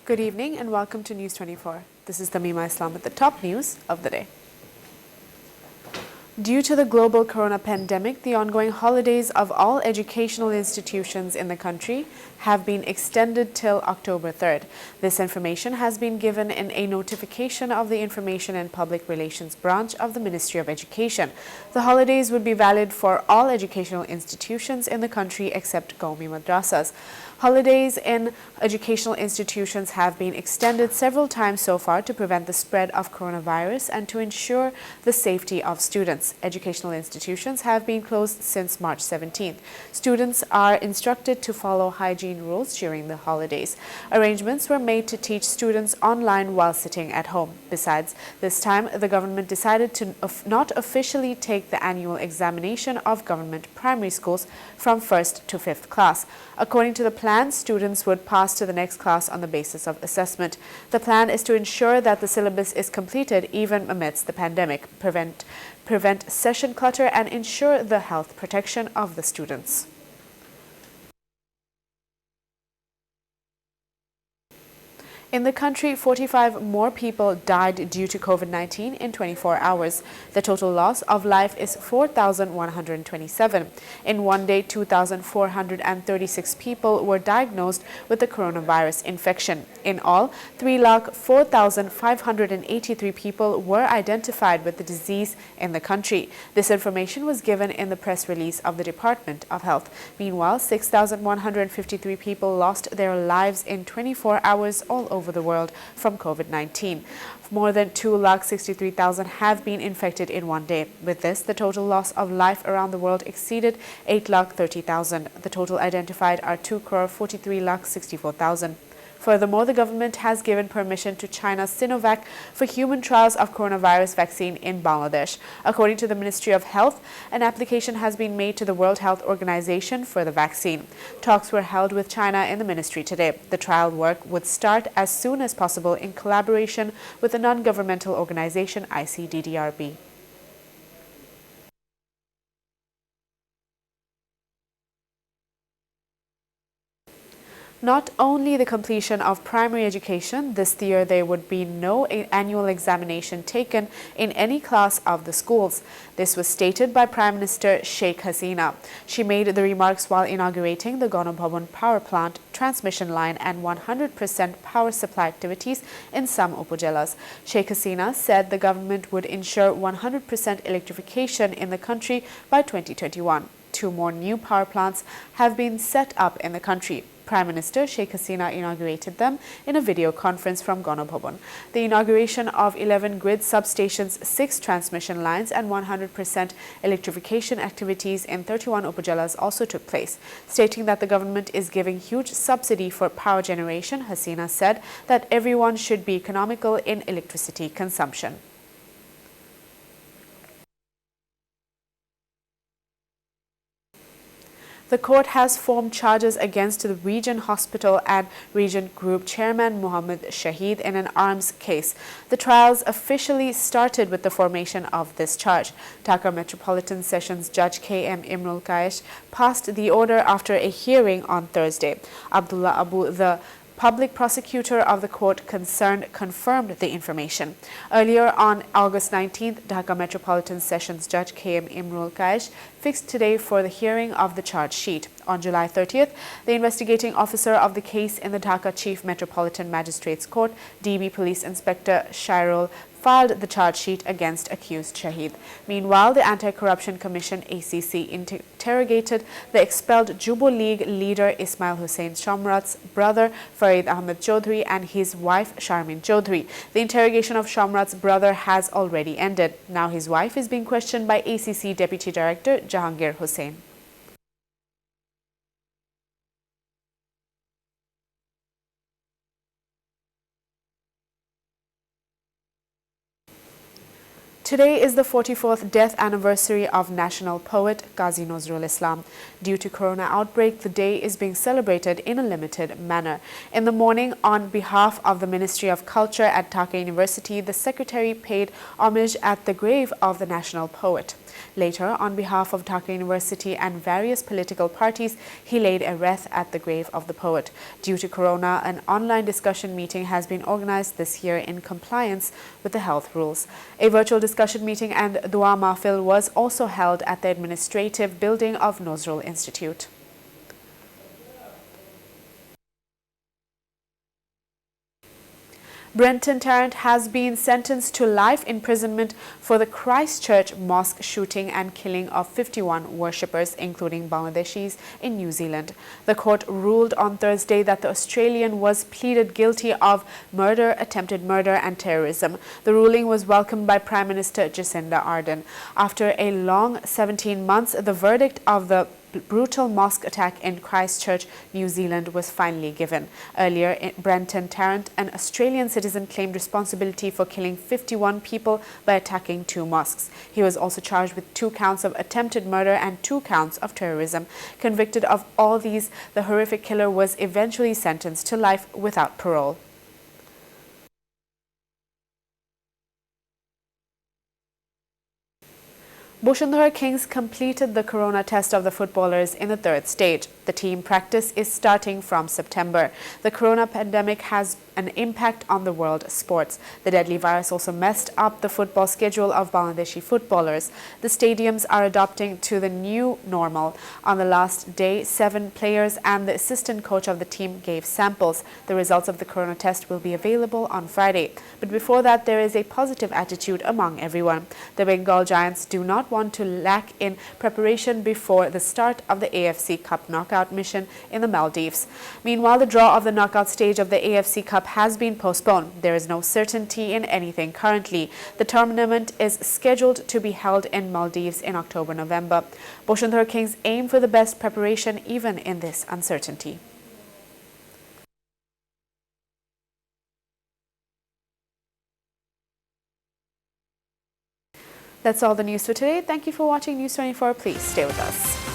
Good evening and welcome to News 24. This is Tamima Islam with the top news of the day. Due to the global corona pandemic, the ongoing holidays of all educational institutions in the country have been extended till October 3rd. This information has been given in a notification of the Information and Public Relations branch of the Ministry of Education. The holidays would be valid for all educational institutions in the country except Qaumi madrasas. Holidays in educational institutions have been extended several times so far to prevent the spread of coronavirus and to ensure the safety of students. Educational institutions have been closed since March 17th. Students are instructed to follow hygiene rules during the holidays. Arrangements were made to teach students online while sitting at home. Besides, this time the government decided to not officially take the annual examination of government primary schools from 1st to 5th class. According to the plan, students would pass to the next class on the basis of assessment. The plan is to ensure that the syllabus is completed even amidst the pandemic, prevent session clutter and ensure the health protection of the students. In the country, 45 more people died due to COVID-19 in 24 hours. The total loss of life is 4,127. In one day, 2,436 people were diagnosed with the coronavirus infection. In all, 3,04,583 people were identified with the disease in the country. This information was given in the press release of the Department of Health. Meanwhile, 6,153 people lost their lives in 24 hours all over the world from COVID-19. More than 2,63,000 have been infected in one day. With this, the total loss of life around the world exceeded 8,30,000. The total identified are 2,43,64,000. Furthermore, the government has given permission to China's Sinovac for human trials of coronavirus vaccine in Bangladesh. According to the Ministry of Health, an application has been made to the World Health Organization for the vaccine. Talks were held with China in the ministry today. The trial work would start as soon as possible in collaboration with the non-governmental organization ICDDRB. Not only the completion of primary education, this year there would be no annual examination taken in any class of the schools. This was stated by Prime Minister Sheikh Hasina. She made the remarks while inaugurating the Ganabhavan power plant, transmission line and 100% power supply activities in some upajilas. Sheikh Hasina said the government would ensure 100% electrification in the country by 2021. 2 more new power plants have been set up in the country. Prime Minister Sheikh Hasina inaugurated them in a video conference from Ganabhavan. The inauguration of 11 grid substations, 6 transmission lines and 100% electrification activities in 31 upajilas also took place. Stating that the government is giving huge subsidy for power generation, Hasina said that everyone should be economical in electricity consumption. The court has formed charges against the Region Hospital and Region Group Chairman Mohammed Shahid in an arms case. The trials officially started with the formation of this charge. Dhaka Metropolitan Sessions Judge K.M. Imrul Kaish passed the order after a hearing on Thursday. Abdullah Abu, the public prosecutor of the court concerned, confirmed the information. Earlier on August 19th, Dhaka Metropolitan Sessions Judge K.M. Imrul Kaish fixed today for the hearing of the charge sheet. On July 30th, the investigating officer of the case in the Dhaka Chief Metropolitan Magistrates Court, DB Police Inspector Shairul, filed the charge sheet against accused Shahid. Meanwhile, the Anti-Corruption Commission ACC interrogated the expelled Jubo League leader Ismail Hussain Shamrat's brother Farid Ahmed Chaudhry and his wife Sharmin Chaudhry. The interrogation of Shamrat's brother has already ended. Now his wife is being questioned by ACC Deputy Director Jahangir Hussain. Today is the 44th death anniversary of national poet Qazi Nazrul Islam. Due to corona outbreak, the day is being celebrated in a limited manner. In the morning, on behalf of the Ministry of Culture at Dhaka University, the secretary paid homage at the grave of the national poet. Later, on behalf of Dhaka University and various political parties, he laid a wreath at the grave of the poet. Due to corona, an online discussion meeting has been organized this year in compliance with the health rules. A virtual discussion meeting and Dua Mahfil was also held at the administrative building of Nozrul Institute. Brenton Tarrant has been sentenced to life imprisonment for the Christchurch mosque shooting and killing of 51 worshippers, including Bangladeshis, in New Zealand. The court ruled on Thursday that the Australian was pleaded guilty of murder, attempted murder and terrorism. The ruling was welcomed by Prime Minister Jacinda Ardern. After a long 17 months, the verdict of the brutal mosque attack in Christchurch, New Zealand was finally given. Earlier, Brenton Tarrant, an Australian citizen, claimed responsibility for killing 51 people by attacking 2 mosques. He was also charged with 2 counts of attempted murder and 2 counts of terrorism. Convicted of all these, the horrific killer was eventually sentenced to life without parole. Bashundhara Kings completed the corona test of the footballers in the 3rd stage. The team practice is starting from September. The corona pandemic has an impact on the world sports. The deadly virus also messed up the football schedule of Bangladeshi footballers. The stadiums are adopting to the new normal. On the last day, 7 players and the assistant coach of the team gave samples. The results of the corona test will be available on Friday. But before that, there is a positive attitude among everyone. The Bengal Giants do not want to lack in preparation before the start of the AFC Cup knockout mission in the Maldives. Meanwhile, the draw of the knockout stage of the AFC Cup has been postponed. There is no certainty in anything currently. The tournament is scheduled to be held in Maldives in October-November. Bashundhara Kings aim for the best preparation even in this uncertainty. That's all the news for today. Thank you for watching News 24. Please stay with us.